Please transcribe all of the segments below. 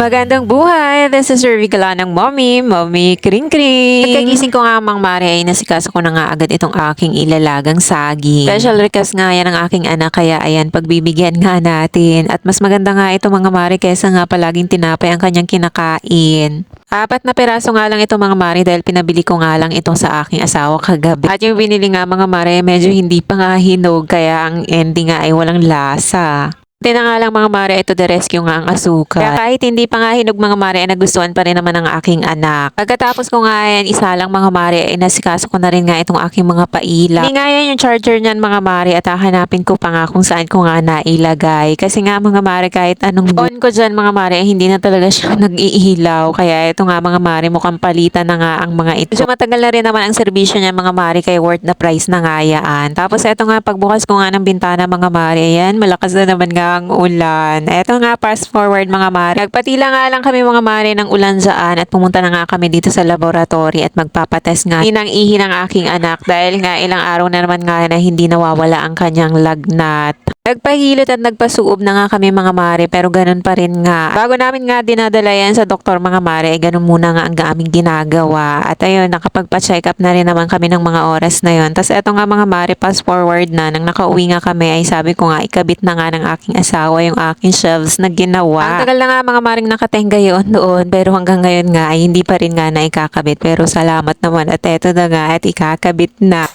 Magandang buhay! This is Ruby ng Mommy Kring Kring. Pagkagising ko nga Mang Mari ay nasikaso ko na nga agad itong aking ilalagang saging. Special request nga yan ng aking anak kaya ayan pagbibigyan nga natin. At mas maganda nga ito mga Mari kaysa nga palaging tinapay ang kanyang kinakain. 4 na peraso nga lang ito mga Mari dahil pinabili ko nga lang itong sa aking asawa kagabi. At yung binili nga mga Mari medyo hindi pa nga hinog kaya ang ending nga ay walang lasa. Hindi na nga lang mga Mare, ito the rescue nga ang asukal. Kaya kahit hindi pa nga hinog mga Mare, ay nagustuhan pa rin naman ng aking anak. Pagkatapos ko nga yan, isa lang mga Mare, ay nasikaso ko na rin nga itong aking mga paila. Hindi nga yan yung charger niyan mga Mare at hahanapin ko pa nga kung saan ko nga nailagay. Kasi nga mga Mare, kahit anong on ko dyan mga Mare, ay hindi na talaga siya nag-iilaw. Kaya ito nga mga Mare, mukhang palitan na nga ang mga ito. So matagal na rin naman ang serbisyo niya mga Mare, kaya worth the price na nga yan. Tapos ito nga, pagbukas ko nga ng bintana mga Mare, ayan, malakas na naman nga ang ulan. Eto nga, fast forward mga Mare. Nagpatila nga lang kami mga Mare ng ulan dyan at pumunta na nga kami dito sa laboratory at magpapatest nga ng ihi ng aking anak dahil nga ilang araw na naman nga na hindi nawawala ang kanyang lagnat. Nagpahilot at nagpasuob na nga kami mga Mare pero ganun pa rin nga. Bago namin nga dinadala yan sa doktor mga Mare, ganun muna nga ang aming ginagawa. At ayun, nakapagpa-check up na rin naman kami ng mga oras na yon. Tapos eto nga mga Mare, fast forward na. Nang nakauwi nga kami ay sabi ko nga ikabit na nga ng aking asawa yung aking shelves na ginawa. Ang tagal na nga mga Maring nakatenga yun doon pero hanggang ngayon nga ay hindi pa rin nga na ikakabit. Pero salamat naman at eto na nga at ikakabit na.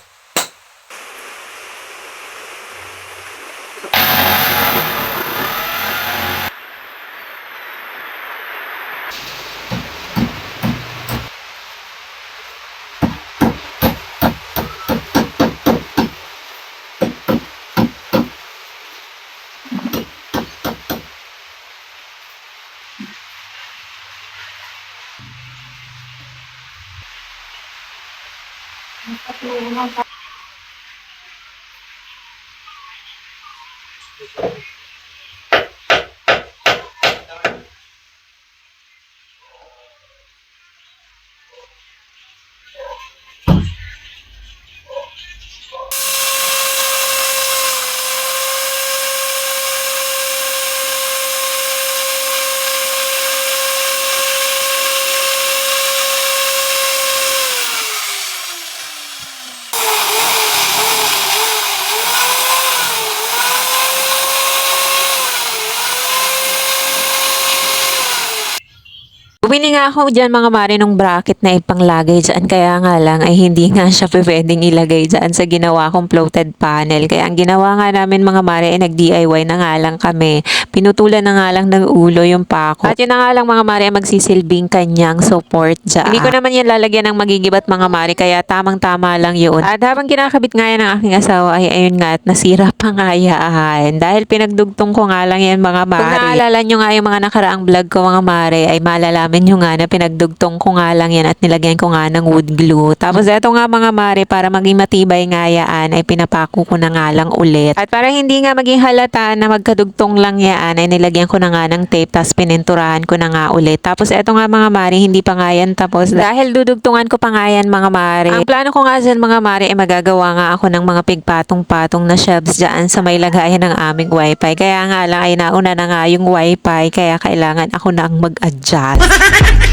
Bumili nga ako dyan mga Mare ng bracket na ipanglagay dyan kaya nga lang ay hindi nga siya pwedeng ilagay dyan sa ginawa kong floated panel. Kaya ang ginawa nga namin mga Mare ay nag-DIY na nga lang kami. Pinutulan na nga lang ng ulo yung pako. At yun na nga lang mga Mare magsisilbing kanyang support dyan. Hindi ko naman yan lalagyan ng magigibat mga Mare kaya tamang-tama lang yun. At habang kinakabit nga yan ng aking asawa ay ayun nga at nasira pa nga yan. Dahil pinagdugtong ko nga lang yan mga Mare. Kung naalala nyo nga yung mga nakaraang vlog ko mga Mare ay malalaman nyo nga na pinagdugtong ko nga lang yan at nilagyan ko nga ng wood glue. Tapos eto nga mga Mare para maging matibay nga yan ay pinapako ko na nga lang ulit. At para hindi nga maging halata na magkadugtong lang yan ay nilagyan ko na nga ng tape tapos pininturahan ko na nga ulit. Tapos eto nga mga Mare hindi pa nga yan tapos dahil dudugtungan ko pa nga yan mga Mare. Ang plano ko nga dyan mga Mare ay magagawa nga ako ng mga pigpatong-patong na shelves dyan sa may lagayan ng aming wifi. Kaya nga lang ay nauna na nga yung wifi kaya kailangan ako na ang mag-adjust.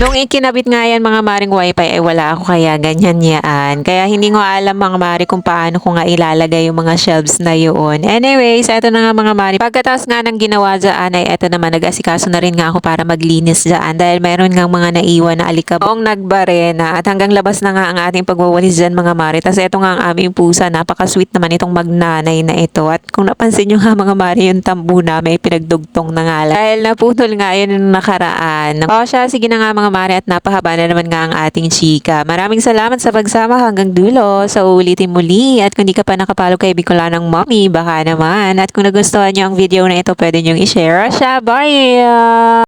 Nung ikinabit nga yan mga Maring wifi ay wala ako kaya ganyan yan. Kaya hindi ko alam mga Mari kung paano ko nga ilalagay yung mga shelves na yun. Anyways, eto na nga mga Mari. Pagkatapos nga ng ginawa dyan ay eto naman nag-asikaso na rin nga ako para maglinis dyan dahil mayroon nga mga naiwan na alikabong nagbarena at hanggang labas na nga ang ating pagwawalis dyan mga Mari. Tapos eto nga ang aming pusa. Napaka-sweet naman itong magnanay na ito. At kung napansin nyo nga mga Mari yung tambo na may pinagdugtong na nga lang. Dahil naputol nga yun yung nakaraan. O siya, sige na nga mga Mare at napahaba na naman nga ang ating chika. Maraming salamat sa pagsama hanggang dulo. Sa ulitin muli at kung di ka pa nakapalo kay Bicolanong Mommy, baka naman. At kung nagustuhan nyo ang video na ito, pwede nyong i-share siya. Bye!